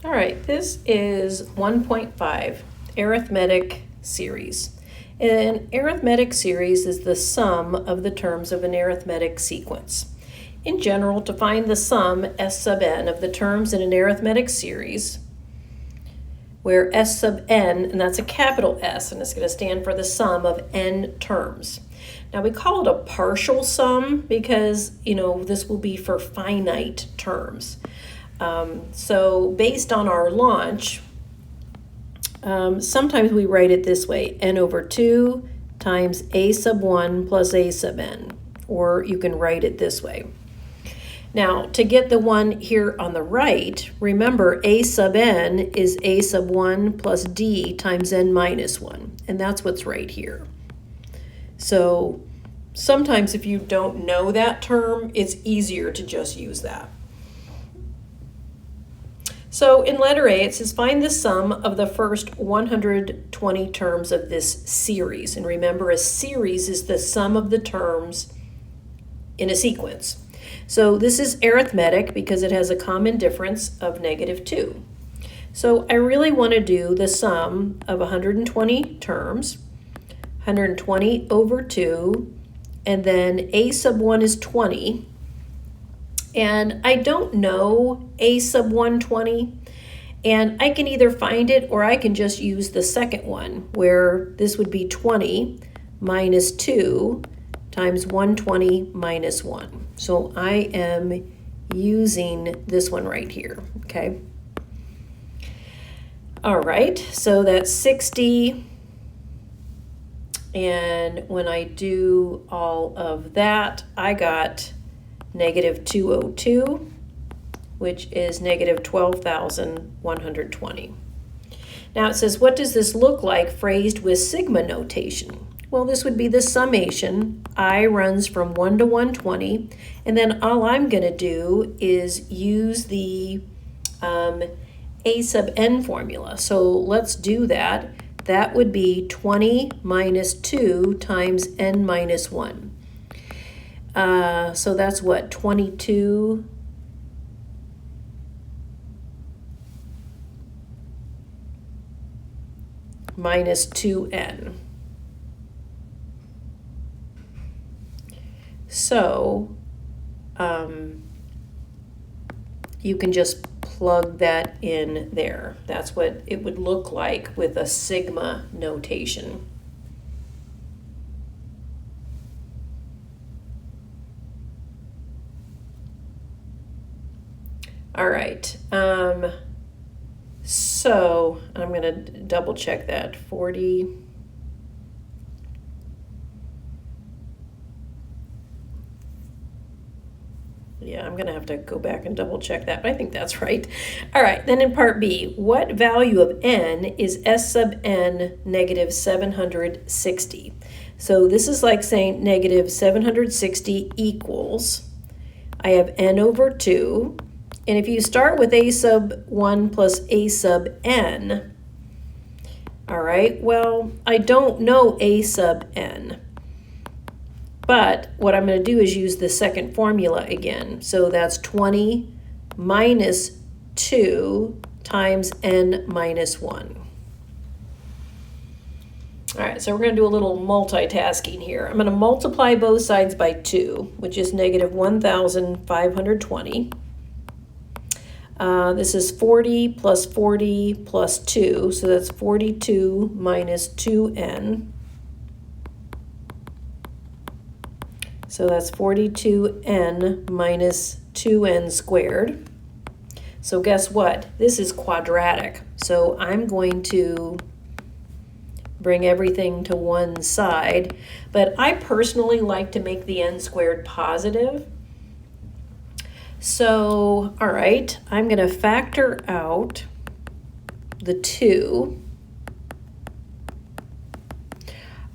All right, this is 1.5, Arithmetic Series. An arithmetic series is the sum of the terms of an arithmetic sequence. In general, to find the sum S sub n of the terms in an arithmetic series, where S sub n, and that's a capital S, and it's going to stand for the sum of n terms. Now we call it a partial sum because, this will be for finite terms. So based on our launch, sometimes we write it this way, n over 2 times a sub 1 plus a sub n, or you can write it this way. Now, to get the one here on the right, remember a sub n is a sub 1 plus d times n minus 1, and that's what's right here. So sometimes if you don't know that term, it's easier to just use that. So in letter A, it says find the sum of the first 120 terms of this series. And remember, a series is the sum of the terms in a sequence. So this is arithmetic because it has a common difference of -2. So I really want to do the sum of 120 terms, 120 over 2, and then a sub 1 is 20. And I don't know a sub 120, and I can either find it or I can just use the second one, where this would be 20 minus 2 times 120 minus 1. So I am using this one right here, okay? All right, so that's 60. And when I do all of that, I got -202, which is -12,120. Now it says, what does this look like phrased with sigma notation? Well, this would be the summation. I runs from 1 to 120, and then all I'm going to do is use the a sub n formula. So let's do that. That would be 20 minus 2 times n minus 1. So that's what, 22 minus 2n. So you can just plug that in there. That's what it would look like with a sigma notation. All right, so I'm going to double check that. 40. Yeah, I'm going to have to go back and double check that, but I think that's right. All right, then in part B, what value of n is S sub n -760? So this is like saying -760 equals, I have n over 2. And if you start with a sub 1 plus a sub n, all right, well, I don't know a sub n. But what I'm going to do is use the second formula again. So that's 20 minus 2 times n minus 1. All right, so we're going to do a little multitasking here. I'm going to multiply both sides by 2, which is -1,520. This is 40 plus 40 plus 2, so that's 42 minus 2n. So that's 42n minus 2n squared. So guess what? This is quadratic. So I'm going to bring everything to one side. But I personally like to make the n squared positive. So, all right, I'm going to factor out the 2.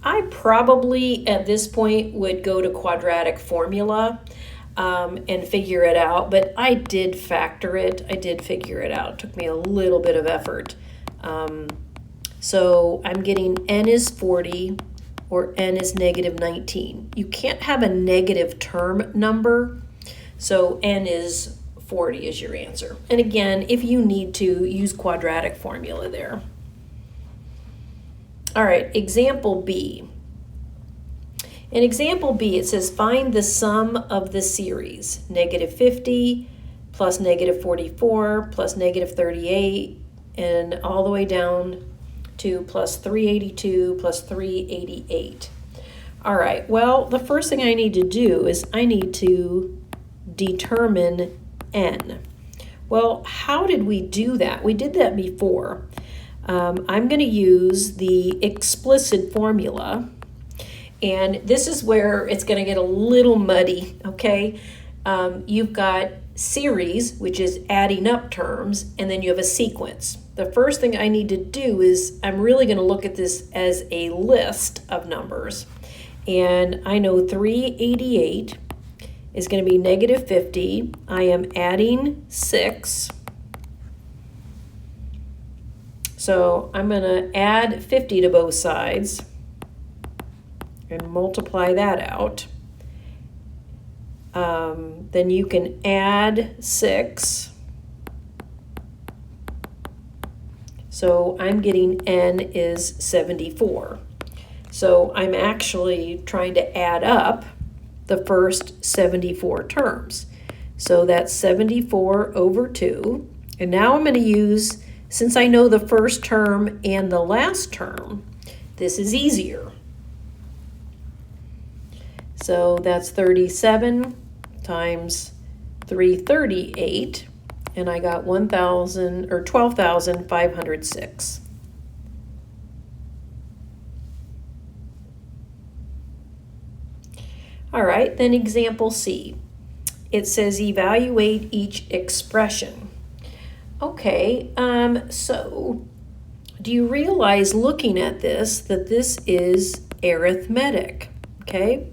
I probably, at this point, would go to quadratic formula and figure it out, but I did factor it. I did figure it out. It took me a little bit of effort. So I'm getting n is 40, or n is -19. You can't have a negative term number. So n is 40 is your answer. And again, if you need to, use quadratic formula there. All right, example B. In example B, it says find the sum of the series, -50 plus -44 plus -38, and all the way down to plus 382 plus 388. All right, well, the first thing I need to do is I need to determine n. Well, how did we do that? We did that before. I'm going to use the explicit formula, and this is where it's going to get a little muddy, okay? You've got series, which is adding up terms, and then you have a sequence. The first thing I need to do is I'm really going to look at this as a list of numbers. And I know 388 is going to be -50. I am adding 6. So I'm going to add 50 to both sides and multiply that out. Then you can add 6. So I'm getting n is 74. So I'm actually trying to add up the first 74 terms. So that's 74 over 2. And now I'm going to use, since I know the first term and the last term, this is easier. So that's 37 times 338, and I got 12,506. All right, then example C. It says evaluate each expression. Okay, so do you realize looking at this that this is arithmetic, okay?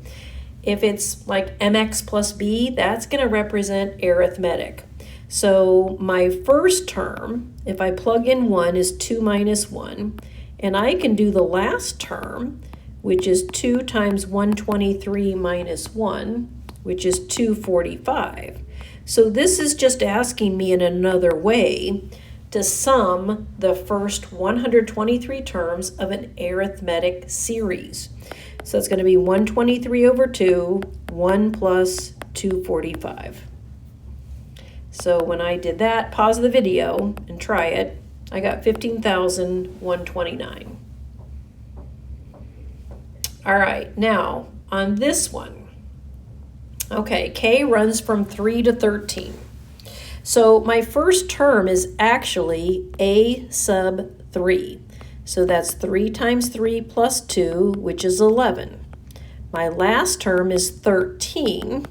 If it's like mx plus b, that's going to represent arithmetic. So my first term, if I plug in 1, is 2 minus 1. And I can do the last term, which is 2 times 123 minus 1, which is 245. So this is just asking me in another way to sum the first 123 terms of an arithmetic series. So it's going to be 123 over 2, 1 plus 245. So when I did that, pause the video and try it, I got 15,129. All right, now on this one, okay, k runs from 3 to 13. So my first term is actually a sub 3. So that's 3 times 3 plus 2, which is 11. My last term is 13.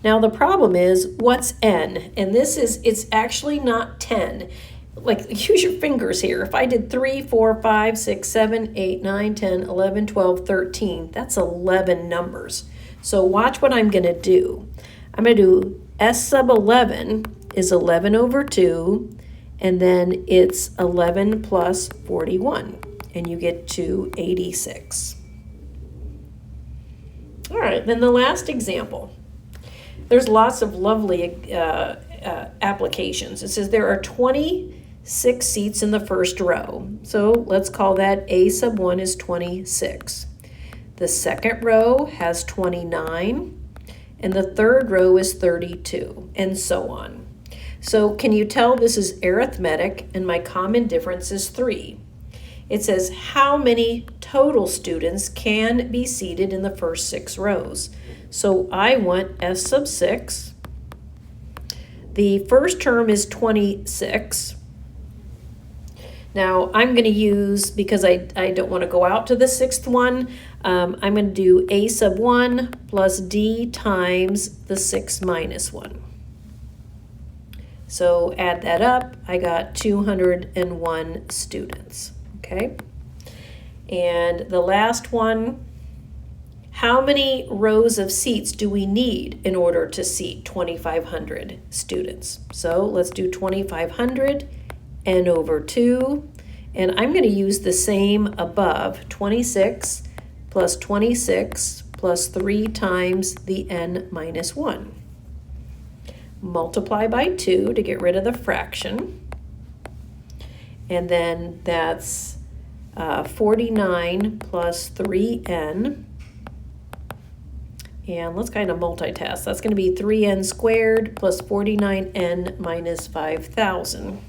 Now the problem is, what's n? And this is, it's actually not 10. Like, use your fingers here. If I did 3, 4, 5, 6, 7, 8, 9, 10, 11, 12, 13, that's 11 numbers. So watch what I'm going to do. I'm going to do s sub 11 is 11 over 2, and then it's 11 plus 41, and you get 286. All right, then the last example. There's lots of lovely applications. It says there are 26 seats in the first row. So let's call that a sub 1 is 26. The second row has 29, and the third row is 32, and so on. So can you tell this is arithmetic, and my common difference is 3. It says how many total students can be seated in the first 6 rows. So I want s sub 6. The first term is 26. Now I'm going to use, because I don't want to go out to the 6th one, I'm going to do a sub 1 plus d times the 6 minus 1. So add that up, I got 201 students, okay? And the last one, how many rows of seats do we need in order to seat 2,500 students? So let's do 2,500 n over 2, and I'm going to use the same above, 26 plus 26 plus 3 times the n minus 1. Multiply by 2 to get rid of the fraction. And then that's 49 plus 3n. And let's kind of multitask. That's going to be 3n squared plus 49n minus 5,000.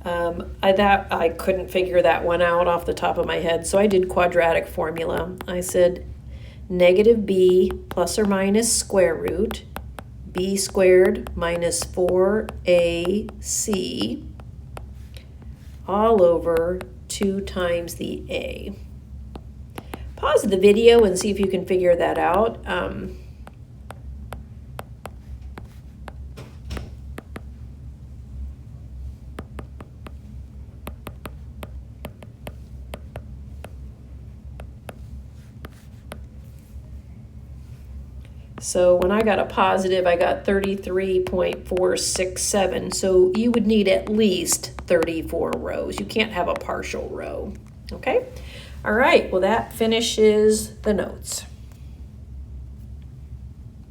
I couldn't figure that one out off the top of my head, so I did quadratic formula. I said negative b plus or minus square root b squared minus 4ac all over 2 times the a. Pause the video and see if you can figure that out. So when I got a positive, I got 33.467. So you would need at least 34 rows. You can't have a partial row. Okay? All right, well, that finishes the notes.